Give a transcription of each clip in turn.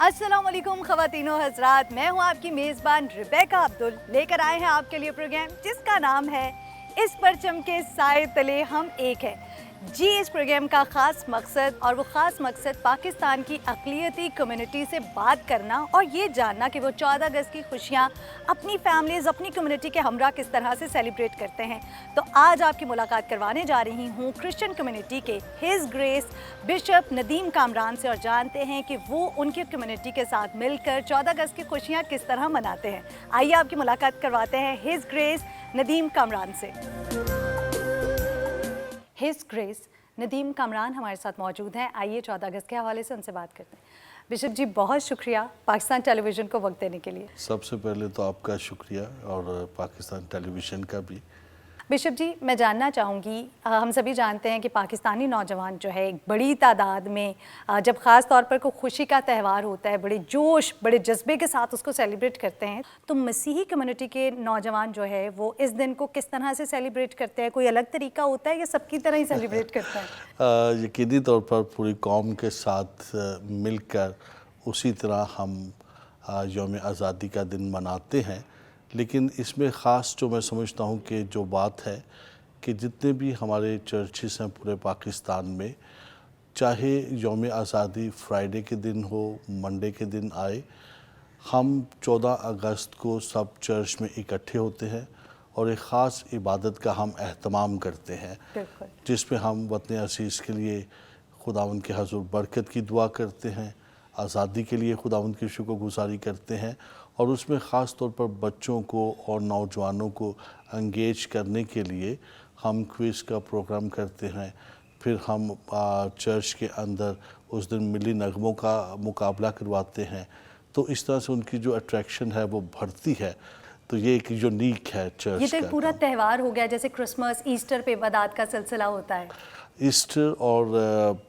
अस्सलाम वालेकुम ख़वातीनो हज़रात, मैं हूँ आपकी मेज़बान रिबेका अब्दुल। लेकर आए हैं आपके लिए प्रोग्राम जिसका नाम है इस परचम के साए तले हम एक हैं। जी, इस प्रोग्राम का ख़ास मकसद और वो ख़ास मकसद पाकिस्तान की अक़लियती कम्युनिटी से बात करना और ये जानना कि वो 14 अगस्त की खुशियाँ अपनी फैमिलीज़, अपनी कम्युनिटी के हमरा किस तरह से सेलिब्रेट करते हैं। तो आज आपकी मुलाकात करवाने जा रही हूँ क्रिश्चियन कम्युनिटी के his grace bishop Nadeem Kamran से और जानते हैं कि वो उनकी कम्युनिटी के साथ मिलकर 14 अगस्त की खुशियाँ किस तरह मनाते हैं। आइए आपकी मुलाकात करवाते हैं हिज़ ग्रेस नदीम कामरान से। हिज़ ग्रेस नदीम कामरान हमारे साथ मौजूद हैं। आइए 14 अगस्त के हवाले से उनसे बात करते हैं। बिशप जी, बहुत शुक्रिया पाकिस्तान टेलीविज़न को वक्त देने के लिए। सबसे पहले तो आपका शुक्रिया और पाकिस्तान टेलीविज़न का भी। बिशप जी, मैं जानना चाहूँगी, हम सभी जानते हैं कि पाकिस्तानी नौजवान जो है एक बड़ी तादाद में जब ख़ास तौर पर कोई खुशी का त्यौहार होता है बड़े जोश बड़े जज्बे के साथ उसको सेलिब्रेट करते हैं। तो मसीही कम्युनिटी के नौजवान जो है वो इस दिन को किस तरह से सेलिब्रेट करते हैं? कोई अलग तरीका होता है या सबकी तरह ही सेलिब्रेट करते हैं? यकीनी तौर पर पूरी कौम के साथ मिलकर उसी तरह हम यौम आज़ादी का दिन मनाते हैं। लेकिन इसमें ख़ास जो मैं समझता हूँ कि जो बात है कि जितने भी हमारे चर्चेस हैं पूरे पाकिस्तान में, चाहे यौम आज़ादी फ्राइडे के दिन हो, मंडे के दिन आए, हम 14 अगस्त को सब चर्च में इकट्ठे होते हैं और एक ख़ास इबादत का हम एहतमाम करते हैं, जिसमें हम वतन असीस के लिए खुदावंद के हज़ूर बरकत की दुआ करते हैं, आज़ादी के लिए खुदावंद की शुक्रगुज़ारी करते हैं और उसमें ख़ास तौर पर बच्चों को और नौजवानों को एंगेज करने के लिए हम क्विज़ का प्रोग्राम करते हैं। फिर हम चर्च के अंदर उस दिन मिली नगमों का मुकाबला करवाते हैं। तो इस तरह से उनकी जो अट्रैक्शन है वो बढ़ती है। तो ये एक यूनिक है चर्च का। ये तो पूरा त्यौहार हो गया, जैसे क्रिसमस ईस्टर पे इबादत का सिलसिला होता है। ईस्टर और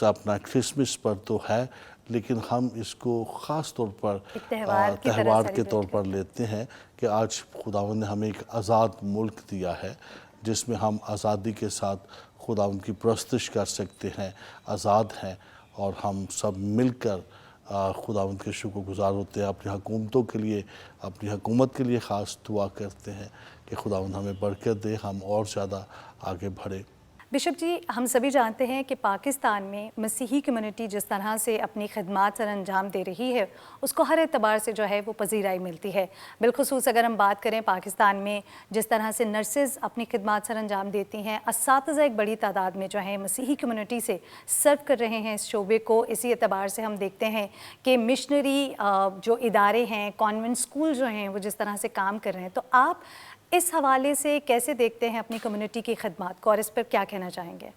अपना क्रिसमस पर तो है, लेकिन हम इसको ख़ास तौर पर त्यौहार के तौर पर लेते हैं कि आज खुदावंद ने हमें एक आज़ाद मुल्क दिया है जिसमें हम आज़ादी के साथ खुदावंद की परस्तिश कर सकते हैं, आज़ाद हैं और हम सब मिलकर खुदावंद के शुक्रगुज़ार होते हैं। अपनी हुकूमतों के लिए, अपनी हुकूमत के लिए ख़ास दुआ करते हैं कि खुदावंद हमें बरकत दे, हम और ज़्यादा आगे बढ़ें। बिशप जी, हम सभी जानते हैं कि पाकिस्तान में मसीही कम्युनिटी जिस तरह से अपनी खिदमात सर अंजाम दे रही है उसको हर एतबार से जो है वो पजीराई मिलती है। बिलखुसूस अगर हम बात करें पाकिस्तान में जिस तरह से नर्सेज़ अपनी खिदमात सर अंजाम देती हैं, असातिज़ा एक बड़ी तादाद में जो है मसीही कम्युनिटी से सर्व कर रहे हैं इस शोबे को। इसी एतबार से हम देखते हैं कि मिशनरी जो इदारे हैं, कॉन्वेंट स्कूल जो हैं, वो जिस तरह से काम कर रहे हैं। तो आप इस हवाले से कैसे देखते हैं अपनी कम्युनिटी की खिदमत को और इस पर क्या कहना चाहेंगे?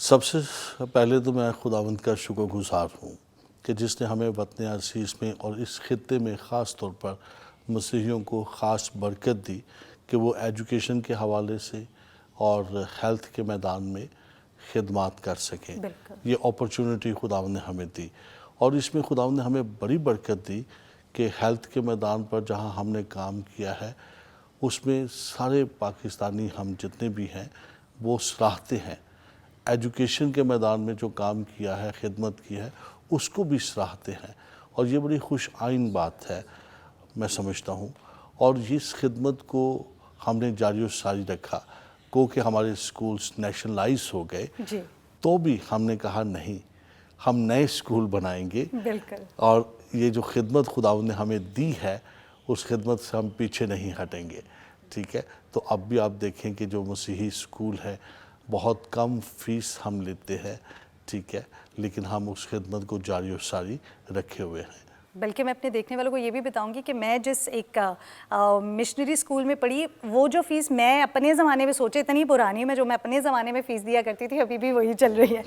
सबसे पहले तो मैं खुदावंद का शुक्रगुज़ार हूँ कि जिसने हमें वतन अज़ीज़ में और इस खित्ते में ख़ास तौर पर मसीहियों को ख़ास बरकत दी कि वो एजुकेशन के हवाले से और हेल्थ के मैदान में खिदमत कर सकें। ये अपॉर्चुनिटी खुदावंद ने हमें दी और इसमें खुदावंद ने हमें बड़ी बरकत दी कि हेल्थ के मैदान पर जहाँ हमने काम किया है उसमें सारे पाकिस्तानी हम जितने भी हैं वो सराहते हैं। एजुकेशन के मैदान में जो काम किया है, खिदमत की है, उसको भी सराहते हैं और ये बड़ी खुश आइन बात है मैं समझता हूँ। और इस खिदमत को हमने जारी सारी रखा। क्योंकि हमारे स्कूल्स नेशनलाइज हो गए तो भी हमने कहा नहीं, हम नए स्कूल बनाएंगे और ये जो खिदमत खुदावंद ने हमें दी है उस खिदमत से हम पीछे नहीं हटेंगे। ठीक है, तो अब भी आप देखें कि जो मसीही स्कूल है बहुत कम फीस हम लेते हैं, ठीक है, लेकिन हम उस खिदमत को जारी और सारी रखे हुए हैं। बल्कि मैं अपने देखने वालों को ये भी बताऊंगी कि मैं जिस एक मिशनरी स्कूल में पढ़ी, वो जो फ़ीस मैं अपने ज़माने में सोचे इतनी पुरानी में जो मैं अपने ज़माने में फ़ीस दिया करती थी अभी भी वही चल रही है।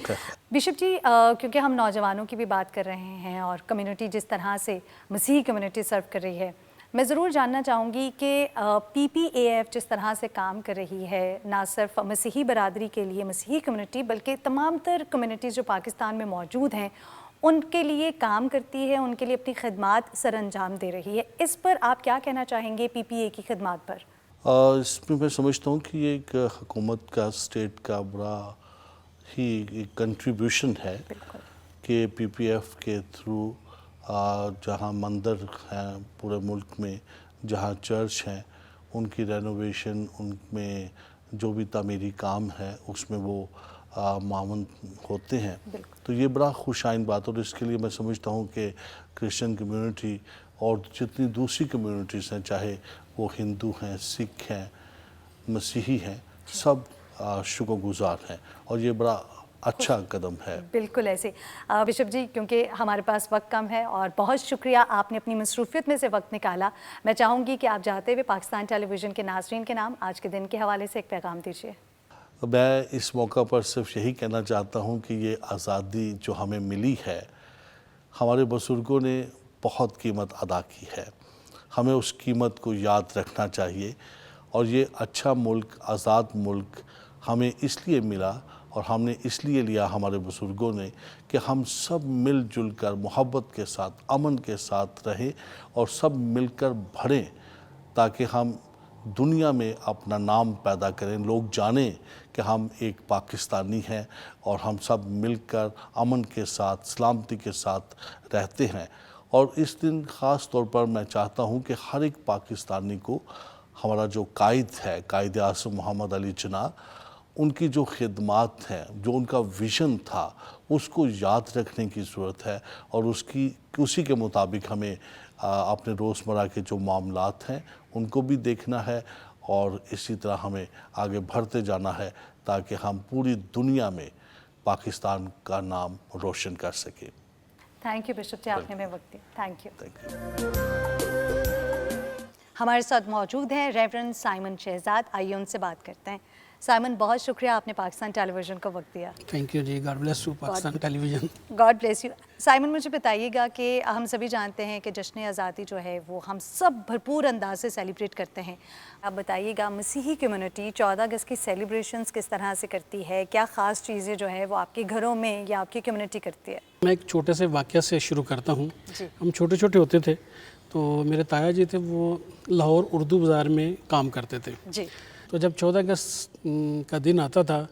बिशप जी, क्योंकि हम नौजवानों की भी बात कर रहे हैं और कम्युनिटी जिस तरह से मसीही कम्युनिटी सर्व कर रही है, मैं ज़रूर जानना चाहूँगी कि PPAF जिस तरह से काम कर रही है ना सिर्फ मसीही बरादरी के लिए, मसीही कम्युनिटी, बल्कि तमाम तर कम्युनिटीज़ जो पाकिस्तान में मौजूद हैं उनके लिए काम करती है, उनके लिए अपनी खिदमात सर अंजाम दे रही है। इस पर आप क्या कहना चाहेंगे PPA की खिदमात पर? इसमें मैं समझता हूँ कि ये एक हुकूमत का, स्टेट का बड़ा ही एक कंट्रीब्यूशन है कि PPF के थ्रू जहाँ मंदिर हैं पूरे मुल्क में, जहाँ चर्च हैं, उनकी रेनोवेशन, उनमें जो भी तामीरी काम है उसमें वो मामून होते हैं। तो ये बड़ा खुशाइन बात, और इसके लिए मैं समझता हूँ कि क्रिश्चियन कम्युनिटी और जितनी दूसरी कम्युनिटीज़ हैं, चाहे वो हिंदू हैं, सिख हैं, मसीही हैं, सब शुक्रगुजार हैं, और ये बड़ा अच्छा कदम है। बिल्कुल ऐसे बिशप जी, क्योंकि हमारे पास वक्त कम है और बहुत शुक्रिया आपने अपनी मसरूफियत में से वक्त निकाला। मैं चाहूँगी कि आप जाते हुए पाकिस्तान टेलीविज़न के नाज़रीन के नाम आज के दिन के हवाले से एक पैगाम दीजिए। मैं इस मौका पर सिर्फ यही कहना चाहता हूँ कि ये आज़ादी जो हमें मिली है, हमारे बुजुर्गों ने बहुत कीमत अदा की है, हमें उस कीमत को याद रखना चाहिए। और ये अच्छा मुल्क, आज़ाद मुल्क हमें इसलिए मिला और हमने इसलिए लिया हमारे बुजुर्गों ने कि हम सब मिलजुल कर मोहब्बत के साथ, अमन के साथ रहें और सब मिलकर बढ़ें, ताकि हम दुनिया में अपना नाम पैदा करें, लोग जानें कि हम एक पाकिस्तानी हैं और हम सब मिलकर अमन के साथ, सलामती के साथ रहते हैं। और इस दिन ख़ास तौर पर मैं चाहता हूं कि हर एक पाकिस्तानी को हमारा जो कायद है, कायद आज़म मोहम्मद अली जिन्ना, उनकी जो खिदमात हैं, जो उनका विज़न था, उसको याद रखने की ज़रूरत है। और उसी के मुताबिक हमें अपने रोज़मर्रा के जो मामलात हैं उनको भी देखना है, और इसी तरह हमें आगे बढ़ते जाना है ताकि हम पूरी दुनिया में पाकिस्तान का नाम रोशन कर सकें। थैंक यू बिशप जी, आपने हमें वक्त दिया। Thank you. Thank you. हमारे साथ मौजूद हैं रेवरेंड साइमन शहजाद। आइए उनसे बात करते हैं। साइमन, बहुत शुक्रिया आपने पाकिस्तान टेलीविज़न को वक्त दिया। Thank you ji, God bless you Pakistan television. God bless you. Simon, मुझे बताइएगा कि हम सभी जानते हैं कि जश्न आज़ादी जो है वो हम सब भरपूर अंदाज से सेलिब्रेट करते हैं। आप बताइएगा मसीही कम्युनिटी 14 अगस्त की सेलिब्रेशंस किस तरह से करती है, क्या ख़ास चीज़ें जो है वो आपके घरों में या आपकी कम्युनिटी करती है? मैं एक छोटे से वाक़या से शुरू करता हूँ। हम छोटे छोटे होते थे तो मेरे ताया जी थे, वो लाहौर उर्दू बाज़ार में काम करते थे जी। तो जब 14 अगस्त का दिन आता था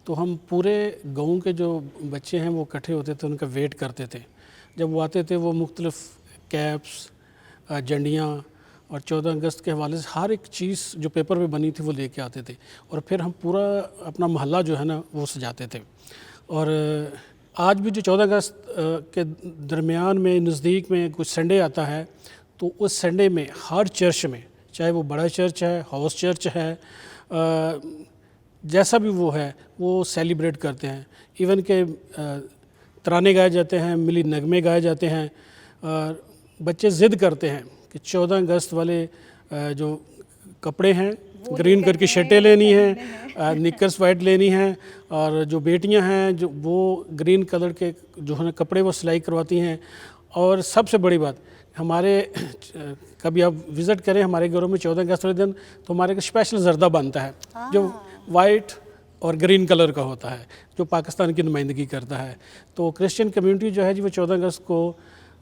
तो हम पूरे गांव के जो बच्चे हैं वो इकट्ठे होते थे, उनका वेट करते थे। जब वो आते थे वो मुख्तलिफ़ कैप्स, झंडियाँ और 14 अगस्त के हवाले से हर एक चीज़ जो पेपर पे बनी थी वो लेके आते थे, और फिर हम पूरा अपना मोहल्ला जो है ना वो सजाते थे। और आज भी जो 14 अगस्त के दरमियान में नज़दीक में कुछ संडे आता है तो उस संडे में हर चर्च में, चाहे वो बड़ा चर्च है, हाउस चर्च है, जैसा भी वो है, वो सेलिब्रेट करते हैं। इवन के तराने गाए जाते हैं, मिली नगमे गाए जाते हैं, और बच्चे ज़िद करते हैं कि 14 अगस्त वाले जो कपड़े हैं, ग्रीन कलर की शर्टें लेनी हैं, निकर्स वाइट लेनी हैं, और जो बेटियां हैं जो वो ग्रीन कलर के जो है कपड़े वो सिलाई करवाती हैं। और सबसे बड़ी बात, हमारे कभी आप विज़िट करें हमारे घरों में 14 अगस्त वाले दिन तो हमारे का स्पेशल जर्दा बनता है जो वाइट और ग्रीन कलर का होता है, जो पाकिस्तान की नुमाइंदगी करता है। तो क्रिश्चियन कम्युनिटी जो है जी वो 14 अगस्त को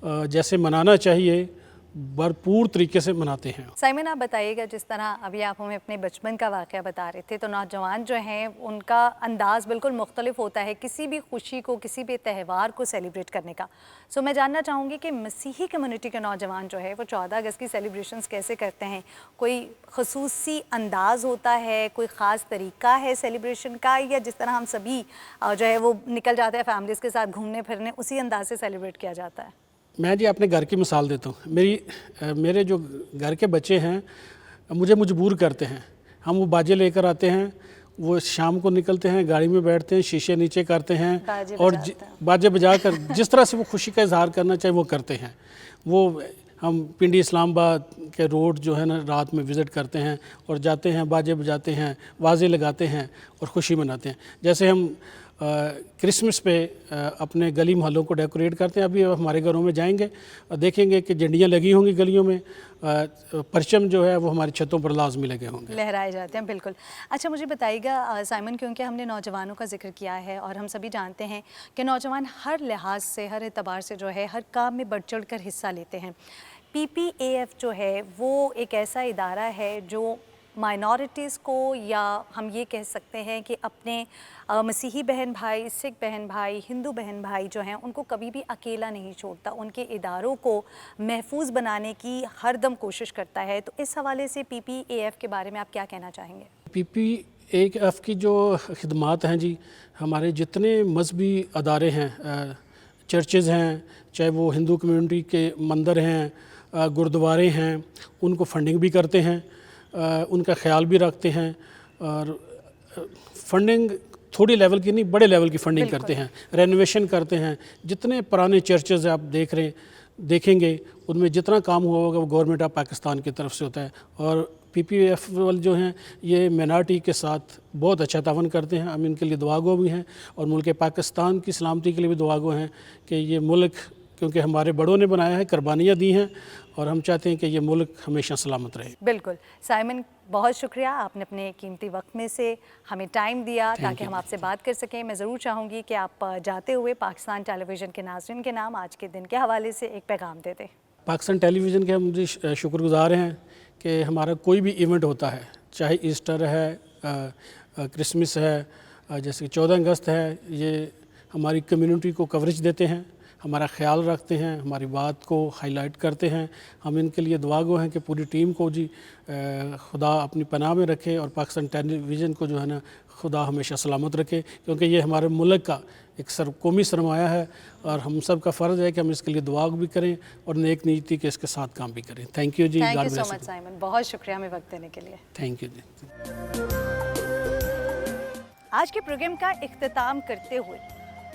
जैसे मनाना चाहिए भरपूर तरीके से मनाते हैं। साइमन, आप बताइएगा, जिस तरह अभी आप हमें अपने बचपन का वाक़या बता रहे थे, तो नौजवान जो हैं उनका अंदाज़ बिल्कुल मुख्तलिफ होता है किसी भी खुशी को, किसी भी त्यौहार को सेलिब्रेट करने का। सो मैं जानना चाहूँगी कि मसीही कम्युनिटी के नौजवान जो है वो 14 अगस्त की सेलिब्रेशंस कैसे करते हैं? कोई ख़ुसूसी अंदाज़ होता है, कोई ख़ास तरीका है सेलिब्रेशन का, या जिस तरह हम सभी जो है वो निकल जाते हैं फैमिलीज़ के साथ घूमने फिरने, उसी अंदाज से सेलिब्रेट किया जाता है? मैं जी अपने घर की मिसाल देता हूँ। मेरे जो घर के बच्चे हैं मुझे मजबूर करते हैं। हम वो बाजे लेकर आते हैं, वो शाम को निकलते हैं, गाड़ी में बैठते हैं, शीशे नीचे करते हैं और बाजे बजा कर जिस तरह से वो खुशी का इजहार करना चाहिए वो करते हैं। वो हम पिंडी इस्लामाबाद के रोड जो है ना रात में विज़िट करते हैं और जाते हैं, बाजे बजाते हैं, वाजे लगाते हैं और ख़ुशी मनाते हैं। जैसे हम क्रिसमस पे अपने गली मोहल्लों को डेकोरेट करते हैं। अभी हमारे घरों में जाएंगे और देखेंगे कि झंडियाँ लगी होंगी गलियों में, परचम जो है वो हमारी छतों पर लाजमी लगे होंगे, लहराए जाते हैं। बिल्कुल। अच्छा, मुझे बताइएगा साइमन, क्योंकि हमने नौजवानों का जिक्र किया है और हम सभी जानते हैं कि नौजवान हर लिहाज से, हर एतबार से जो है हर काम में बढ़ चढ़ कर हिस्सा लेते हैं। PPAF जो है वो एक ऐसा इदारा है जो माइनॉरिटीज़ को, या हम ये कह सकते हैं कि अपने मसीही बहन भाई, सिख बहन भाई, हिंदू बहन भाई जो हैं उनको कभी भी अकेला नहीं छोड़ता, उनके इदारों को महफूज बनाने की हरदम कोशिश करता है। तो इस हवाले से PPAF के बारे में आप क्या कहना चाहेंगे? PPAF की जो खिदमात हैं जी, हमारे जितने मजहबी अदारे हैं, चर्चेज़ हैं, चाहे वो हिंदू कम्युनिटी के मंदिर हैं, गुरुद्वारे हैं, उनको फंडिंग भी करते हैं, उनका ख्याल भी रखते हैं। और फंडिंग थोड़ी लेवल की नहीं, बड़े लेवल की फंडिंग करते हैं, रेनोवेशन करते हैं। जितने पुराने चर्चेज़ आप देखेंगे उनमें जितना काम हुआ होगा वो गवर्नमेंट ऑफ पाकिस्तान की तरफ से होता है। और PPAF वाले जो हैं ये मिनारिटी के साथ बहुत अच्छा तावन करते हैं। हम इनके लिए दुआगो भी हैं और मुल्क पाकिस्तान की सलामती के लिए भी दुआगो हैं कि ये मुल्क, क्योंकि हमारे बड़ों ने बनाया है, कुर्बानियाँ दी हैं और हम चाहते हैं कि ये मुल्क हमेशा सलामत रहे। बिल्कुल साइमन, बहुत शुक्रिया, आपने अपने कीमती वक्त में से हमें टाइम दिया ताकि हम आपसे बात कर सकें। मैं ज़रूर चाहूँगी कि आप जाते हुए पाकिस्तान टेलीविज़न के नाज़रीन के नाम आज के दिन के हवाले से एक पैगाम दे दें। पाकिस्तान टेलीविज़न के हम मुझे शुक्रगुजार हैं कि हमारा कोई भी इवेंट होता है, चाहे ईस्टर है, क्रिसमस है, जैसे 14 अगस्त है, ये हमारी कम्युनिटी को कवरेज देते हैं, हमारा ख्याल रखते हैं, हमारी बात को हाईलाइट करते हैं। हम इनके लिए दुआगो हैं कि पूरी टीम को जी खुदा अपनी पनाह में रखे और पाकिस्तान टेलीविज़न को जो है ना खुदा हमेशा सलामत रखे, क्योंकि ये हमारे मुल्क का एक कौमी सरमाया है और हम सब का फ़र्ज़ है कि हम इसके लिए दुआ भी करें और नेक नीति के इसके साथ काम भी करें। Thank you ji. Thank you so much Simon, बहुत शुक्रिया हमें वक्त देने के लिए। Thank you ji. आज के प्रोग्राम का इख्तिताम करते हुए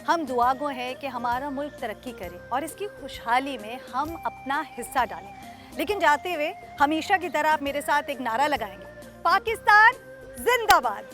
हम दुआगो हैं कि हमारा मुल्क तरक्की करे और इसकी खुशहाली में हम अपना हिस्सा डालें। लेकिन जाते हुए हमेशा की तरह आप मेरे साथ एक नारा लगाएंगे, पाकिस्तान जिंदाबाद।